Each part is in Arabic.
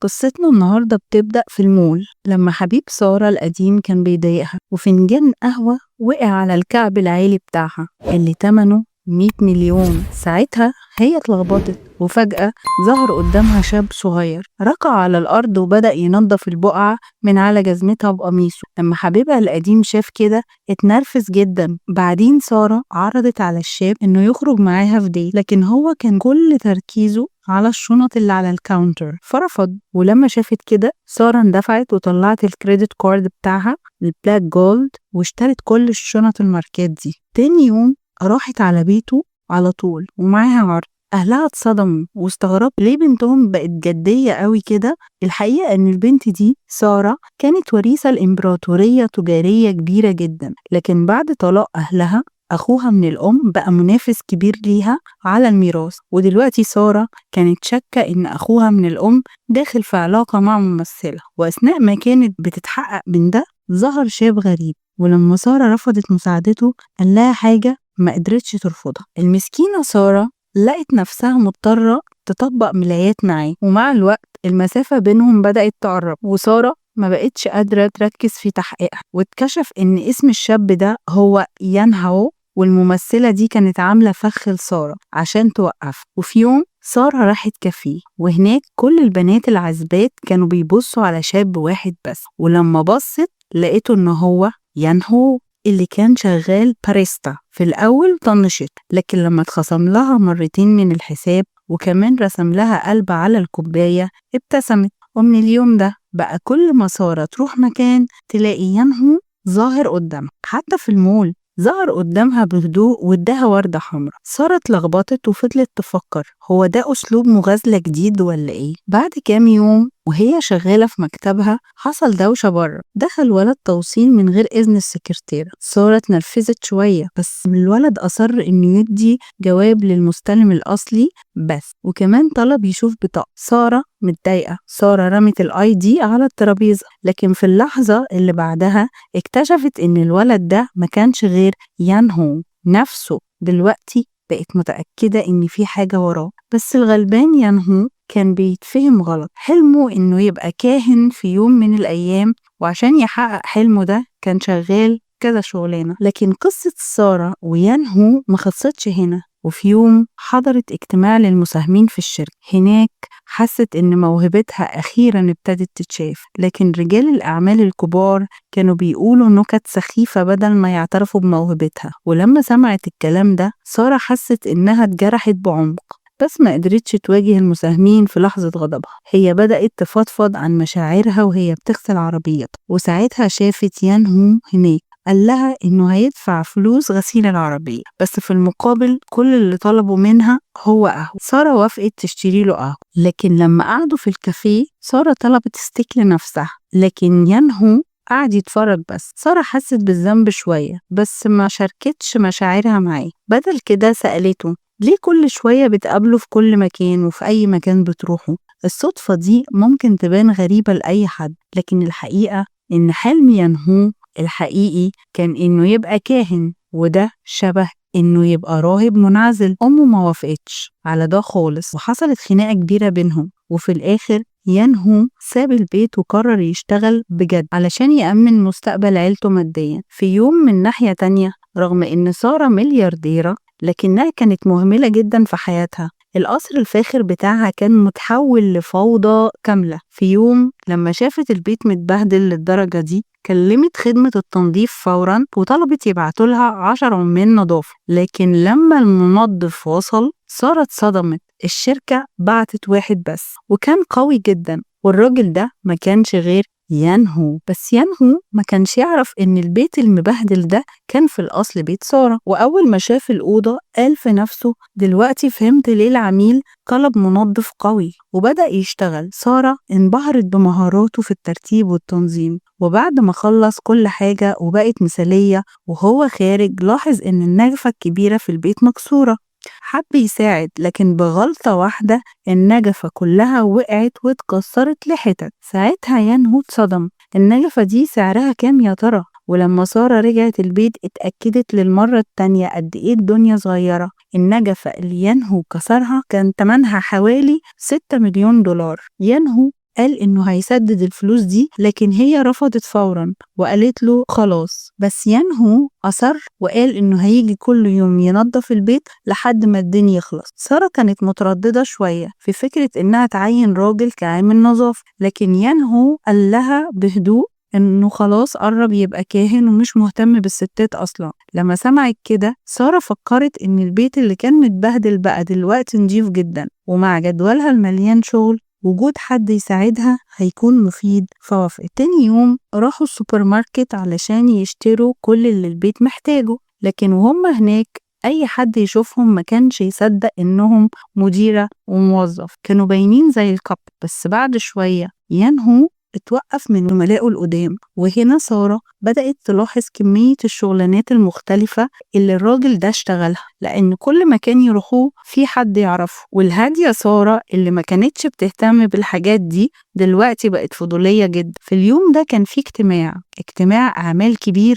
قصتنا النهاردة بتبدأ في المول لما حبيب سارة القديم كان بيضايقها وفنجان قهوة وقع على الكعب العالي بتاعها اللي تمنه 100 مليون. ساعتها هي اتلخبطت وفجأة ظهر قدامها شاب صغير ركع على الأرض وبدأ ينظف البقعة من على جزمتها بقميصه. لما حبيبها القديم شاف كده اتنرفز جدا. بعدين سارة عرضت على الشاب إنه يخرج معاها في ديت، لكن هو كان كل تركيزه على الشنط اللي على الكاونتر فرفض. ولما شافت كده سارة اندفعت وطلعت الكريدت كارد بتاعها البلاك جولد واشترت كل الشنط الماركات دي. تاني يوم راحت على بيته على طول ومعاها عرض. أهلها اتصدموا واستغربوا ليه بنتهم بقت جدية قوي كده. الحقيقة إن البنت دي سارة كانت وريثة الإمبراطورية تجارية كبيرة جدا، لكن بعد طلاق أهلها أخوها من الأم بقى منافس كبير ليها على الميراث. ودلوقتي سارة كانت شاكة إن أخوها من الأم داخل في علاقة مع ممثلة، وأثناء ما كانت بتتحقق من ده ظهر شاب غريب، ولما سارة رفضت مساعدته قال لها حاجة ما قدرتش ترفضها. المسكينة سارة لقت نفسها مضطرة تطبق ملايات معاه، ومع الوقت المسافة بينهم بدأت تقرب وسارة ما بقتش قادرة تركز في تحقيقها. واتكشف إن اسم الشاب ده هو يان هاو، والممثلة دي كانت عاملة فخ لسارة عشان توقف. وفي يوم سارة راحت كافيه وهناك كل البنات العزبات كانوا بيبصوا على شاب واحد بس، ولما بصت لقيته إنه هو يان هو اللي كان شغال باريستا. في الأول طنشت، لكن لما اتخصم لها مرتين من الحساب وكمان رسم لها قلب على الكوباية ابتسمت. ومن اليوم ده بقى كل ما سارة تروح مكان تلاقي ينهو ظاهر قدامها. حتى في المول ظهر قدامها بهدوء واداها وردة حمراء. سارة اتلخبطت وفضلت تفكر هو ده أسلوب مغازلة جديد ولا إيه؟ بعد كام يوم وهي شغالة في مكتبها حصل دوشة بره. دخل ولد توصيل من غير إذن السكرتيرة. سارة اتنرفزت شوية، بس الولد أصر إنه يدي جواب للمستلم الأصلي بس، وكمان طلب يشوف بطاقة. سارة متضايقة. سارة رمت الاي دي على الترابيزة، لكن في اللحظة اللي بعدها اكتشفت إن الولد ده ما كانش غير يانهو نفسه. دلوقتي بقت متأكدة إن في حاجة وراه، بس الغلبان يانهو كان بيتفهم غلط. حلمه إنه يبقى كاهن في يوم من الأيام، وعشان يحقق حلمه ده كان شغال كذا شغلانة. لكن قصة سارة ويانهو ما خلصتش هنا. وفي يوم حضرت اجتماع للمساهمين في الشركة. هناك حست إن موهبتها أخيرا ابتدت تتشاف، لكن رجال الأعمال الكبار كانوا بيقولوا نكت سخيفة بدل ما يعترفوا بموهبتها. ولما سمعت الكلام ده سارة حست إنها اتجرحت بعمق، بس ما قدرتش تواجه المساهمين في لحظة غضبها. هي بدأت تفضفض عن مشاعرها وهي بتغسل عربيتها، وساعتها شافت يانهو هناك. قال لها إنه هيدفع فلوس غسيل العربية، بس في المقابل كل اللي طلبوا منها هو قهوة. سارة وافقت تشتري له قهوة، لكن لما قعدوا في الكافيه سارة طلبت ستيك لنفسها، لكن يانهو قعد يتفرج بس. سارة حست بالذنب شوية بس ما شاركتش مشاعرها معاه. بدل كده سألته ليه كل شوية بتقابله في كل مكان وفي أي مكان بتروحه؟ الصدفة دي ممكن تبان غريبة لأي حد، لكن الحقيقة إن حلم ينهو الحقيقي كان إنه يبقى كاهن، وده شبه إنه يبقى راهب منعزل. أمه ما وافقتش على ده خالص وحصلت خناقة كبيرة بينهم، وفي الآخر ينهو ساب البيت وقرر يشتغل بجد علشان يأمن مستقبل عيلته ماديا. في يوم من ناحية تانية رغم إن سارة مليارديرة لكنها كانت مهملة جدا في حياتها. القصر الفاخر بتاعها كان متحول لفوضى كاملة. في يوم لما شافت البيت متبهدل للدرجة دي كلمت خدمة التنظيف فورا وطلبت يبعتولها 10 عمال نظافة، لكن لما المنظف وصل سارة اتصدمت. الشركة بعتت واحد بس وكان قوي جدا، والراجل ده ما كانش غير يانهو. بس يانهو ما كانش يعرف ان البيت المبهدل ده كان في الاصل بيت سارة. واول ما شاف الأوضة قال في نفسه دلوقتي فهمت ليه العميل طلب منظف قوي، وبدأ يشتغل. سارة انبهرت بمهاراته في الترتيب والتنظيم، وبعد ما خلص كل حاجة وبقت مثالية وهو خارج لاحظ ان النجفة الكبيرة في البيت مكسورة. حب يساعد لكن بغلطة واحدة النجفة كلها وقعت واتكسرت لحتت. ساعتها يانهو اتصدم، النجفة دي سعرها كام يا ترى؟ ولما سارة رجعت البيت اتأكدت للمرة التانية قد ايه الدنيا صغيرة. النجفة اللي يانهو كسرها كان تمنها حوالي 6 مليون دولار. يانهو قال إنه هيسدد الفلوس دي، لكن هي رفضت فورا وقالت له خلاص. بس يانهو أصر وقال إنه هيجي كل يوم ينظف البيت لحد ما الدين يخلص. سارة كانت مترددة شوية في فكرة إنها تعين راجل كعامل نظافة، لكن يانهو قال لها بهدوء إنه خلاص قرب يبقى كاهن ومش مهتم بالستات أصلا. لما سمعت كده سارة فكرت إن البيت اللي كان متبهدل بقى دلوقتي نضيف جدا، ومع جدولها المليان شغل وجود حد يساعدها هيكون مفيد، فوافقت. تاني يوم راحوا السوبر ماركت علشان يشتروا كل اللي البيت محتاجه، لكن وهم هناك أي حد يشوفهم ما كانش يصدق إنهم مديرة وموظف، كانوا باينين زي الكب. بس بعد شوية يانهو اتوقف من زملائه القدام، وهنا سارة بدأت تلاحظ كمية الشغلانات المختلفة اللي الراجل ده اشتغلها، لأن كل مكان يروحوه في حد يعرفه. والهادية سارة اللي ما كانتش بتهتم بالحاجات دي دلوقتي بقت فضولية جدا. في اليوم ده كان في اجتماع أعمال كبير،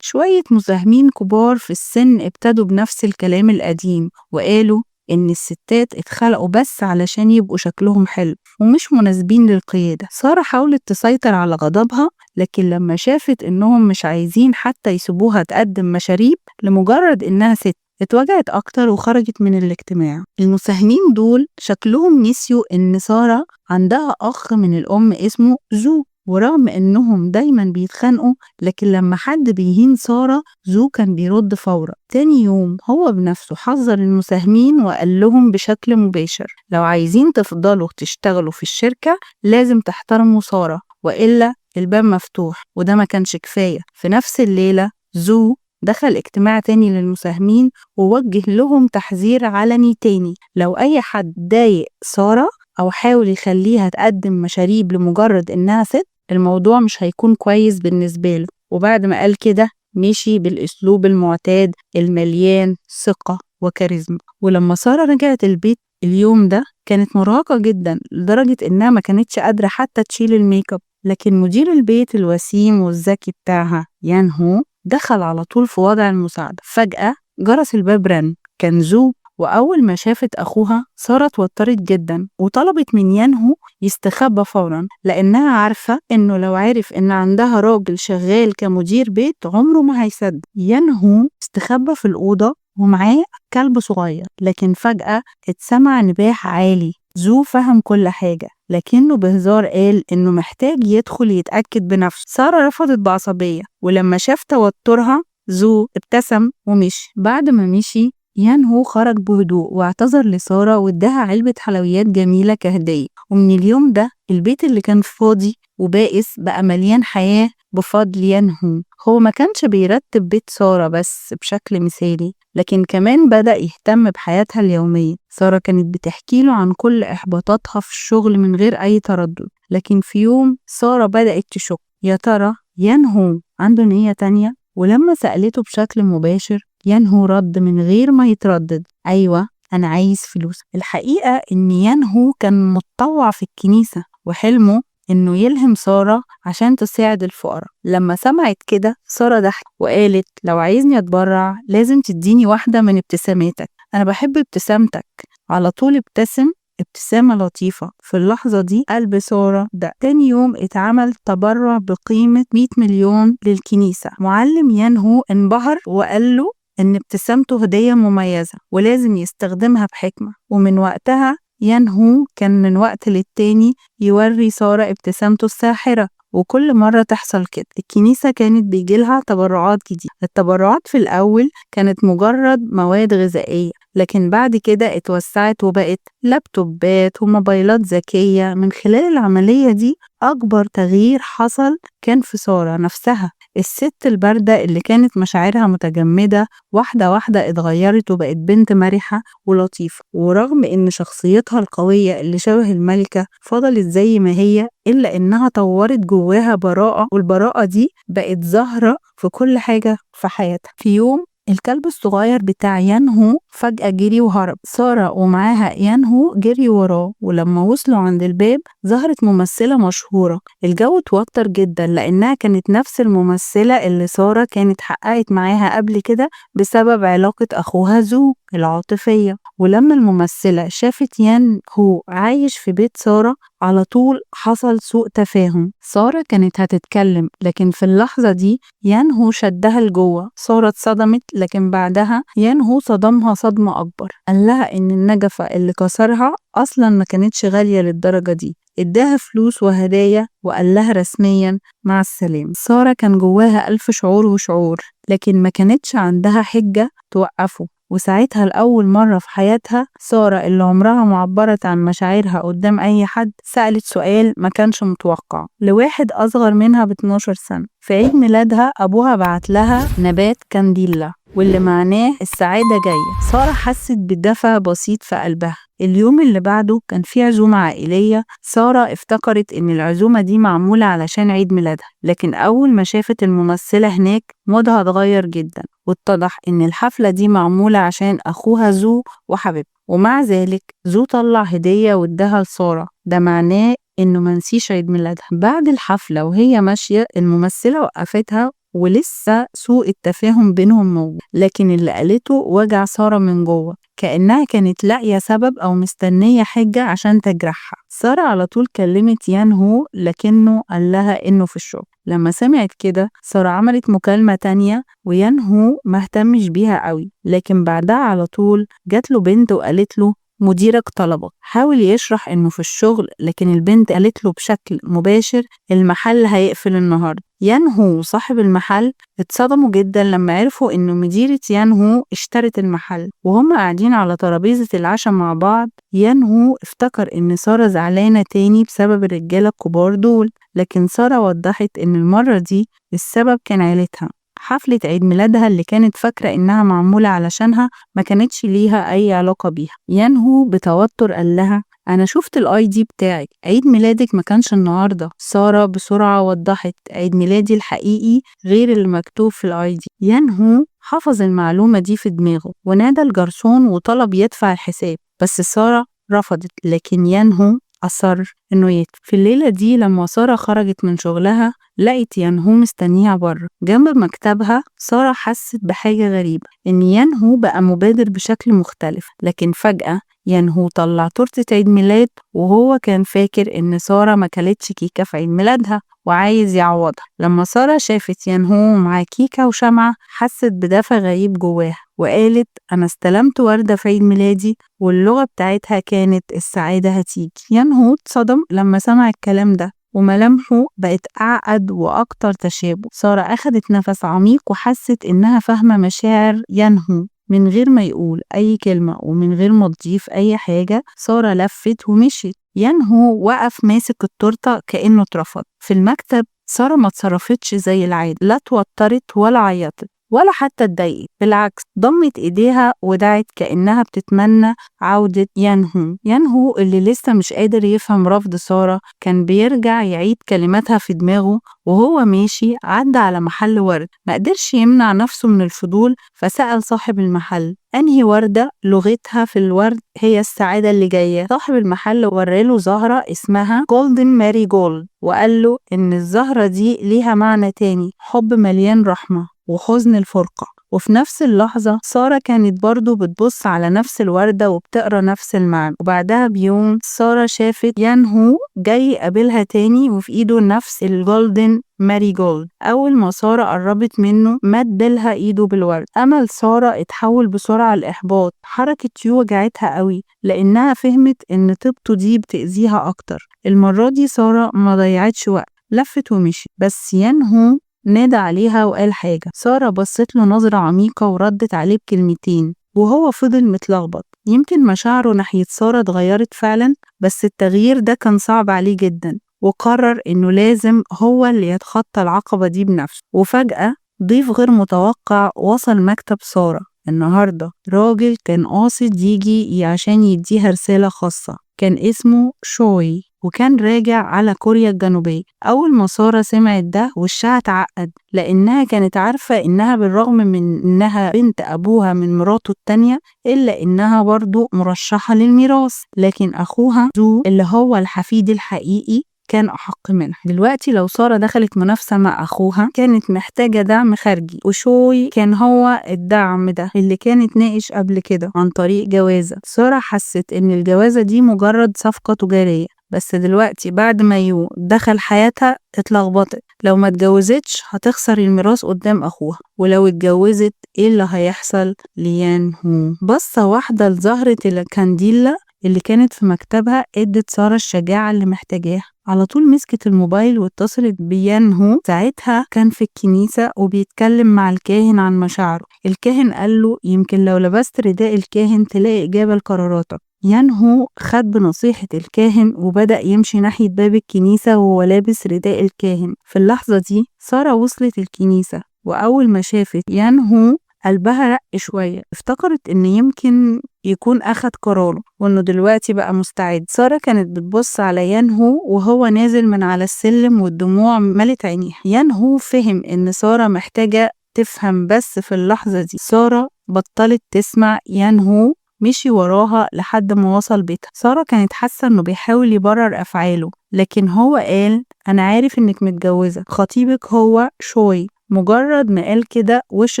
شوية مساهمين كبار في السن ابتدوا بنفس الكلام القديم وقالوا إن الستات اتخلقوا بس علشان يبقوا شكلهم حلو ومش مناسبين للقيادة. سارة حاولت تسيطر على غضبها، لكن لما شافت إنهم مش عايزين حتى يسيبوها تقدم مشاريب لمجرد إنها ست اتوجعت أكتر وخرجت من الاجتماع. المساهمين دول شكلهم نسيوا إن سارة عندها أخ من الأم اسمه زو، ورغم إنهم دايما بيتخانقوا لكن لما حد بيهين سارة زو كان بيرد فورا. تاني يوم هو بنفسه حذر المساهمين وقال لهم بشكل مباشر لو عايزين تفضلوا تشتغلوا في الشركة لازم تحترموا سارة وإلا الباب مفتوح. وده ما كانش كفاية، في نفس الليلة زو دخل اجتماع تاني للمساهمين ووجه لهم تحذير علني تاني، لو أي حد ضايق سارة أو حاول يخليها تقدم مشاريب لمجرد إنها ست الموضوع مش هيكون كويس بالنسبة له. وبعد ما قال كده مشي بالأسلوب المعتاد المليان ثقة وكاريزما. ولما سارة رجعت البيت اليوم ده كانت مرهقة جدا لدرجة إنها ما كانتش قادرة حتى تشيل الميك اب، لكن مدير البيت الوسيم والذكي بتاعها يانهو دخل على طول في وضع المساعدة. فجأة جرس الباب رن، كان زو، وأول ما شافت أخوها سارة اتوترت جدا وطلبت من يانهو يستخبى فورا، لأنها عارفة إنه لو عرف إن عندها راجل شغال كمدير بيت عمره ما هيصدق. يانهو استخبى في الأوضة ومعاه كلب صغير، لكن فجأة اتسمع نباح عالي. زو فهم كل حاجة لكنه بهزار قال إنه محتاج يدخل يتأكد بنفسه. سارة رفضت بعصبية، ولما شاف توترها زو ابتسم ومشي. بعد ما مشي يانهو خرج بهدوء واعتذر لسارة واداها علبة حلويات جميلة كهدية. ومن اليوم ده البيت اللي كان فاضي وبائس بقى مليان حياة بفضل يانهو. هو ما كانش بيرتب بيت سارة بس بشكل مثالي، لكن كمان بدأ يهتم بحياتها اليومية. سارة كانت بتحكي له عن كل إحباطاتها في الشغل من غير أي تردد، لكن في يوم سارة بدأت تشك، يا ترى يانهو عنده نية تانية؟ ولما سألته بشكل مباشر يانهو رد من غير ما يتردد، أيوة أنا عايز فلوس. الحقيقة إن يانهو كان متطوع في الكنيسة وحلمه إنه يلهم سارة عشان تساعد الفقراء. لما سمعت كده سارة ضحكت وقالت لو عايزني أتبرع لازم تديني واحدة من ابتساماتك، أنا بحب ابتسامتك. على طول ابتسم ابتسامة لطيفة. في اللحظة دي قلب سارة ده. تاني يوم اتعمل تبرع بقيمة 100 مليون للكنيسة. معلم يانهو انبهر وقال له إن ابتسامته هدية مميزة ولازم يستخدمها بحكمة. ومن وقتها يانهو كان من وقت للتاني يوري سارة ابتسامته الساحرة، وكل مرة تحصل كده الكنيسة كانت بيجيلها تبرعات جديدة. التبرعات في الأول كانت مجرد مواد غذائية، لكن بعد كده اتوسعت وبقت لابتوبات وموبايلات ذكية. من خلال العملية دي أكبر تغيير حصل كان في سارة نفسها. الست الباردة اللي كانت مشاعرها متجمدة واحدة واحدة اتغيرت وبقت بنت مرحة ولطيفة. ورغم إن شخصيتها القوية اللي شبه الملكة فضلت زي ما هي، إلا إنها طورت جواها براءة، والبراءة دي بقت ظاهرة في كل حاجة في حياتها. في يوم الكلب الصغير بتاع يانهو فجأة جري وهرب. سارة ومعاها يانهو جري وراه، ولما وصلوا عند الباب ظهرت ممثلة مشهورة. الجو اتوتر جدا لأنها كانت نفس الممثلة اللي سارة كانت حققت معاها قبل كده بسبب علاقة أخوها زو. العاطفية. ولما الممثلة شافت يان هو عايش في بيت سارة على طول حصل سوء تفاهم. سارة كانت هتتكلم لكن في اللحظة دي يان هو شدها لجوه. سارة اتصدمت لكن بعدها يان هو صدمها صدمة أكبر. قال لها إن النجفة اللي كسرها أصلا ما كانتش غالية للدرجة دي. اداها فلوس وهدايا وقال لها رسميا مع السلامة. سارة كان جواها ألف شعور وشعور لكن ما كانتش عندها حجة توقفه. وساعتها لأول مرة في حياتها سارة اللي عمرها ما عبرت عن مشاعرها قدام أي حد سألت سؤال ما كانش متوقع لواحد أصغر منها ب12 سنة. في عيد ميلادها أبوها بعت لها نبات كانديلا واللي معناه السعادة جاية. سارة حست بدفى بسيط في قلبها. اليوم اللي بعده كان فيه عزومة عائلية. سارة افتكرت إن العزومة دي معمولة علشان عيد ميلادها لكن أول ما شافت الممثلة هناك مودها اتغير جدا واتضح إن الحفلة دي معمولة عشان أخوها زو وحبيبته. ومع ذلك زو طلع هدية واداها لسارة. ده معناه إنه منسيش عيد ميلادها. بعد الحفلة وهي ماشية الممثلة وقفتها ولسه سوء التفاهم بينهم موجود لكن اللي قالته وجع سارة من جوه كأنها كانت لاقية سبب أو مستنية حجة عشان تجرحها. سارة على طول كلمت يان هو لكنه قال لها إنه في الشغل. لما سمعت كده سارة عملت مكالمة تانية ويان هو مهتمش بيها قوي لكن بعدها على طول جات له بنت وقالت له مديرك طلبك. حاول يشرح إنه في الشغل لكن البنت قالت له بشكل مباشر المحل هيقفل النهاردة. يان هو صاحب المحل اتصدموا جدا لما عرفوا إنه مديرة يان هو اشترت المحل. وهم قاعدين على ترابيزة العشاء مع بعض يان هو افتكر إن سارة زعلانة تاني بسبب الرجالة الكبار دول لكن سارة وضحت إن المرة دي السبب كان عيلتها. حفلة عيد ميلادها اللي كانت فاكرة إنها معمولة علشانها ما كانتش ليها أي علاقة بيها. يان هو بتوتر قال لها أنا شفت الآي دي بتاعك، عيد ميلادك ما كانش النهاردة. سارة بسرعة وضحت عيد ميلادي الحقيقي غير اللي مكتوب في الآي دي. يان هو حفظ المعلومة دي في دماغه ونادى الجرسون وطلب يدفع الحساب بس سارة رفضت لكن يان هو أصر إنه يدفع. في الليلة دي لما سارة خرجت من شغلها لقيت يان هو مستنيها بره جنب مكتبها. سارة حست بحاجة غريبة إن يان هو بقى مبادر بشكل مختلف لكن فجأة يان هو طلع تورتة عيد ميلاد وهو كان فاكر إن سارة ما كلتش كيكة في عيد ميلادها وعايز يعوضها. لما سارة شافت يان هو مع كيكة وشمعة حست بدفى غريب جواها وقالت أنا استلمت وردة في عيد ميلادي واللغة بتاعتها كانت السعادة هتيجي. يان هو اتصدم لما سمع الكلام ده وملامحه بقت أعقد وأكتر تشابه. سارة أخدت نفس عميق وحست إنها فاهمة مشاعر يان هو من غير ما يقول أي كلمة ومن غير ما تضيف أي حاجة. سارة لفت ومشيت. يان هو وقف ماسك التورتة كأنه اترفض. في المكتب سارة ما اتصرفتش زي العادة، لا توترت ولا عيطت ولا حتى اتضايقت، بالعكس ضمت ايديها ودعت كأنها بتتمنى عودة يان هو. يان هو اللي لسه مش قادر يفهم رفض سارة كان بيرجع يعيد كلماتها في دماغه. وهو ماشي عدى على محل ورد ما قدرش يمنع نفسه من الفضول فسأل صاحب المحل أنهي وردة لغتها في الورد هي السعادة اللي جاية. صاحب المحل وريله زهرة اسمها جولدن ماري جولد وقال له إن الزهرة دي ليها معنى تاني، حب مليان رحمة وحزن الفرقة. وفي نفس اللحظة سارة كانت برضو بتبص على نفس الوردة وبتقرأ نفس المعنى. وبعدها بيوم سارة شافت يان هو جاي يقابلها تاني وفي ايده نفس الجولدن ماري جولد. أول ما سارة قربت منه مدلها ايده بالورد. أمل سارة اتحول بسرعة لإحباط. حركة يو وجعتها قوي لأنها فهمت إن طيبته دي بتأذيها أكتر. المرة دي سارة ما ضيعتش وقت، لفت ومشي. بس يان هو نادى عليها وقال حاجة. سارة بصت له نظرة عميقة وردت عليه بكلمتين وهو فضل متلخبط. يمكن مشاعره ناحية سارة اتغيرت فعلا بس التغيير ده كان صعب عليه جدا وقرر إنه لازم هو اللي يتخطى العقبة دي بنفسه. وفجأة ضيف غير متوقع وصل مكتب سارة النهاردة. راجل كان قاصد يجي عشان يديها رسالة خاصة. كان اسمه شوي وكان راجع على كوريا الجنوبية. أول ما سارة سمعت ده وشها اتعقد لأنها كانت عارفة إنها بالرغم من إنها بنت أبوها من مراته التانية إلا إنها برضو مرشحة للميراث. لكن أخوها زو اللي هو الحفيد الحقيقي كان أحق منها. دلوقتي لو سارة دخلت منافسة مع أخوها كانت محتاجة دعم خارجي، وشوي كان هو الدعم ده اللي كان اتناقش قبل كده عن طريق جوازة. سارة حست إن الجوازة دي مجرد صفقة تجارية، بس دلوقتي بعد ما يو دخل حياتها اتلخبطت. لو ما اتجوزتش هتخسر الميراث قدام أخوها، ولو اتجوزت ايه اللي هيحصل ليان هو؟ بصة واحدة لزهرة الكانديلا اللي كانت في مكتبها ادت سارة الشجاعة اللي محتاجاها. على طول مسكت الموبايل واتصلت بيان هو. ساعتها كان في الكنيسة وبيتكلم مع الكاهن عن مشاعره. الكاهن قال له يمكن لو لبست رداء الكاهن تلاقي إجابة لقراراتك. يان هو خد بنصيحة الكاهن وبدأ يمشي ناحية باب الكنيسة وهو لابس رداء الكاهن. في اللحظة دي سارة وصلت الكنيسة، وأول ما شافت يان هو قلبها رق شوية. افتكرت إن يمكن يكون أخد قراره وإنه دلوقتي بقى مستعد. سارة كانت بتبص على يان هو وهو نازل من على السلم والدموع ملت عينيها. يان هو فهم إن سارة محتاجة تفهم، بس في اللحظة دي سارة بطلت تسمع. يان هو مشي وراها لحد ما وصل بيتها. سارة كانت حاسة إنه بيحاول يبرر أفعاله، لكن هو قال أنا عارف إنك متجوزة، خطيبك هو شوي. مجرد ما قال كده وش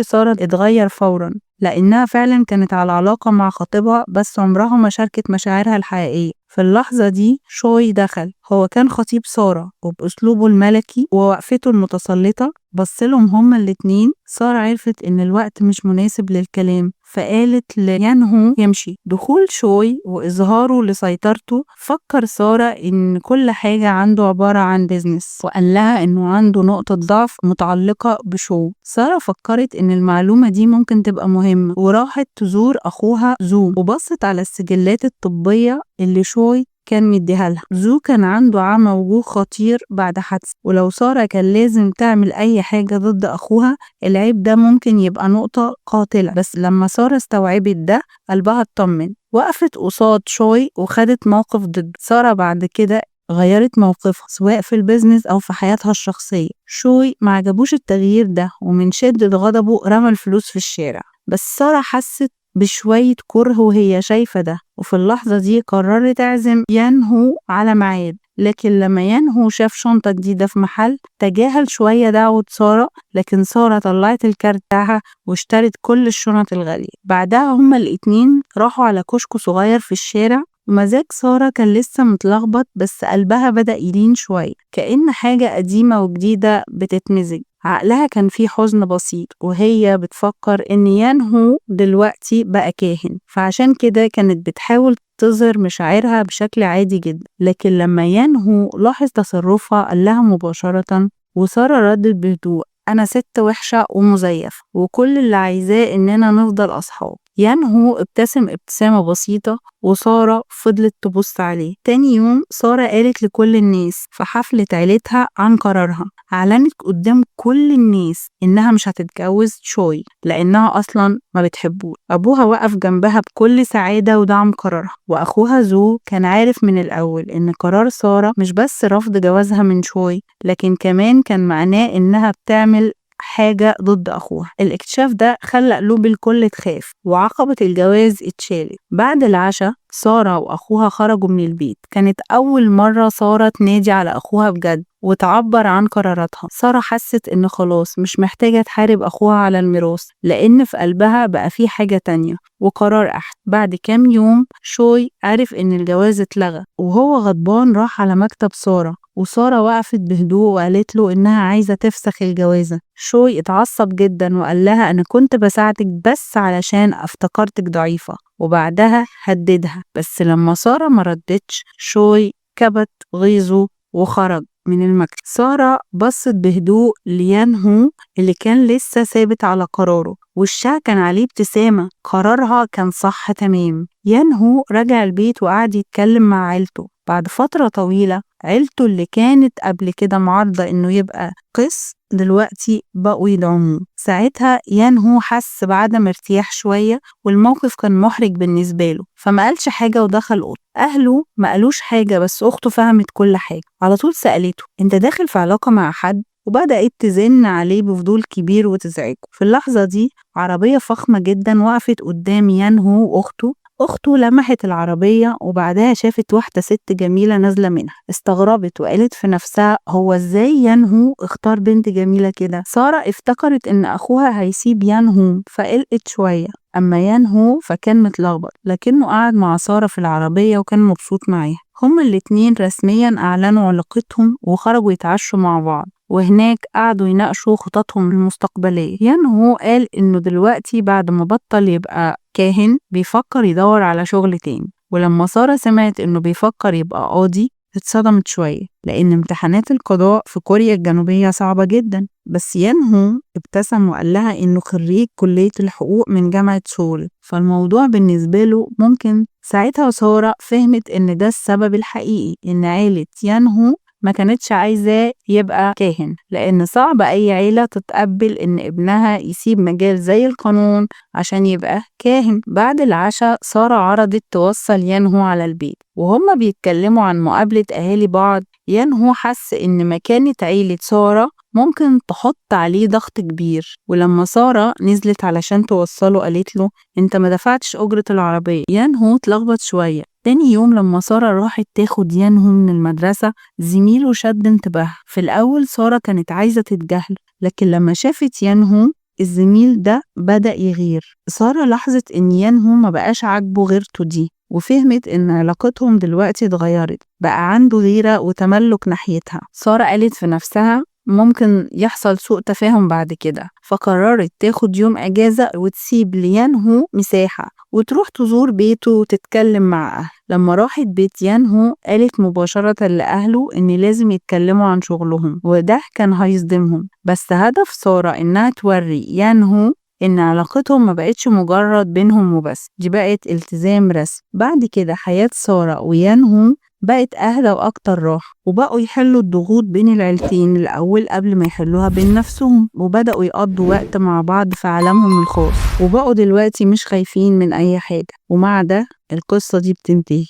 سارة اتغير فورا، لأنها فعلا كانت على علاقة مع خطيبها بس عمرها ما شاركت مشاعرها الحقيقية. في اللحظة دي شوي دخل. هو كان خطيب سارة، وبأسلوبه الملكي ووقفته المتسلطة بصلهم هما الاتنين. سارة عرفت إن الوقت مش مناسب للكلام، فقالت ليان هو يمشي. دخول شوي وإظهاره لسيطرته فكر سارة إن كل حاجة عنده عبارة عن بيزنس، وقال لها إنه عنده نقطة ضعف متعلقة بشو. سارة فكرت إن المعلومة دي ممكن تبقى مهمة، وراحت تزور أخوها زو وبصت على السجلات الطبية اللي شوي كان مديها لها. زو كان عنده عمى وجوه خطير بعد حادثة، ولو سارة كان لازم تعمل أي حاجة ضد أخوها العيب ده ممكن يبقى نقطة قاتلة. بس لما سارة استوعبت ده قلبها اطمن. وقفت قصاد شوي وخدت موقف ضد سارة. بعد كده غيرت موقفها سواء في البيزنس أو في حياتها الشخصية. شوي ما عجبوش التغيير ده، ومن شدة غضبه رمى الفلوس في الشارع. بس سارة حست بشوية كره وهي شايفة ده، وفي اللحظة دي قررت تعزم يان هو على ميعاد. لكن لما يان هو شاف شنطة جديدة في محل تجاهل شوية دعوة سارة، لكن سارة طلعت الكارت بتاعها واشترت كل الشنط الغالية. بعدها هما الاتنين راحوا على كشك صغير في الشارع، ومزاج سارة كان لسه متلخبط بس قلبها بدأ يلين شوية، كأن حاجة قديمة وجديدة بتتمزج. عقلها كان فيه حزن بسيط وهي بتفكر إن يان هو دلوقتي بقى كاهن، فعشان كده كانت بتحاول تظهر مشاعرها بشكل عادي جدا. لكن لما يان هو لاحظ تصرفها قال لها مباشرة، وسارة ردت بهدوء أنا ست وحشة ومزيفة وكل اللي عايزاه إننا نفضل أصحاب. يان هو ابتسم ابتسامة بسيطة وسارة فضلت تبص عليه. تاني يوم سارة قالت لكل الناس في حفلة عيلتها عن قرارها. أعلنت قدام كل الناس إنها مش هتتجوز شوي لأنها أصلا ما بتحبوش. أبوها وقف جنبها بكل سعادة ودعم قرارها، وأخوها زو كان عارف من الأول إن قرار سارة مش بس رفض جوازها من شوي، لكن كمان كان معناه إنها بتعمل حاجة ضد أخوها. الاكتشاف ده خلى قلوب الكل تخاف، وعقبة الجواز اتشالت. بعد العشاء سارة وأخوها خرجوا من البيت. كانت أول مرة سارة تنادي على أخوها بجد وتعبر عن قراراتها. سارة حست إن خلاص مش محتاجة تحارب أخوها على الميراث، لأن في قلبها بقى في حاجة تانية وقرار أحسن. بعد كام يوم شوي عرف إن الجواز اتلغى، وهو غضبان راح على مكتب سارة، وسارة وقفت بهدوء وقالت له إنها عايزة تفسخ الجوازة. شوي اتعصب جدا وقال لها أنا كنت بساعدك بس علشان افتكرتك ضعيفة، وبعدها هددها. بس لما سارة ما ردتش شوي كبت غيظه وخرج من المكتب. سارة بصت بهدوء ليان هو اللي كان لسه ثابت على قراره، وشها كان عليه ابتسامة. قرارها كان صح تمام. يان هو رجع البيت وقعد يتكلم مع عيلته. بعد فترة طويلة عيلته اللي كانت قبل كده معارضة إنه يبقى قس دلوقتي بقوا يدعموه. ساعتها يان هو حس بعدم ارتياح شوية، والموقف كان محرج بالنسبة له، فما قالش حاجة ودخل أوضة. أهله ما قالوش حاجة، بس أخته فهمت كل حاجة. على طول سألته أنت داخل في علاقة مع حد؟ وبدأت تزن عليه بفضول كبير وتزعجه. في اللحظة دي عربية فخمة جدا وقفت قدام يان هو وأخته. أخته لمحت العربية وبعدها شافت واحدة ست جميلة نازلة منها، استغربت وقالت في نفسها هو ازاي ينهو اختار بنت جميلة كده؟ سارة افتكرت ان اخوها هيسيب ينهو فقلقت شوية، اما ينهو فكان متلخبط لكنه قعد مع سارة في العربية وكان مبسوط معاها. هما الاتنين رسميا اعلنوا علاقتهم وخرجوا يتعشوا مع بعض، وهناك قعدوا يناقشوا خططهم المستقبلية. ينهو قال إنه دلوقتي بعد ما بطل يبقى كاهن بيفكر يدور على شغل تاني، ولما سارة سمعت إنه بيفكر يبقى قاضي اتصدمت شوية لأن امتحانات القضاء في كوريا الجنوبية صعبة جدا. بس ينهو ابتسم وقال لها إنه خريج كلية الحقوق من جامعة سول، فالموضوع بالنسبة له ممكن. ساعتها سارة فهمت إن ده السبب الحقيقي، إن عيلة ينهو ما كانتش عايزاه يبقى كاهن، لأن صعب أي عيلة تتقبل إن ابنها يسيب مجال زي القانون عشان يبقى كاهن. بعد العشاء سارة عرضت توصل ينهو على البيت، وهما بيتكلموا عن مقابلة أهالي بعض ينهو حس إن مكانة عيلة سارة ممكن تحط عليه ضغط كبير، ولما سارة نزلت علشان توصله قالت له انت ما دفعتش أجرة العربية. ينهو اتلخبط شوية. تاني يوم لما سارة راحت تاخد ينهو من المدرسة زميله شد انتباهها. في الأول سارة كانت عايزة تتجاهله، لكن لما شافت ينهو الزميل ده بدأ يغير. سارة لاحظت إن ينهو ما بقاش عاجبه غيرته دي، وفهمت إن علاقتهم دلوقتي اتغيرت، بقى عنده غيرة وتملك ناحيتها. سارة قالت في نفسها ممكن يحصل سوء تفاهم بعد كده، فقررت تاخد يوم أجازة وتسيب لينهو مساحة وتروح تزور بيته وتتكلم مع أهله. لما راحت بيت ينهو قالت مباشرة لأهله إن لازم يتكلموا عن شغلهم، وده كان هيصدمهم. بس هدف سارة إنها توري ينهو إن علاقتهم ما بقتش مجرد بينهم وبس، دي بقت التزام رسمي. بعد كده حياة سارة وينهو بقت أهدى وأكتر راحة، وبقوا يحلوا الضغوط بين العيلتين الأول قبل ما يحلوها بين نفسهم، وبدأوا يقضوا وقت مع بعض في عالمهم الخاص، وبقوا دلوقتي مش خايفين من أي حاجة. ومع ده القصة دي بتنتهي.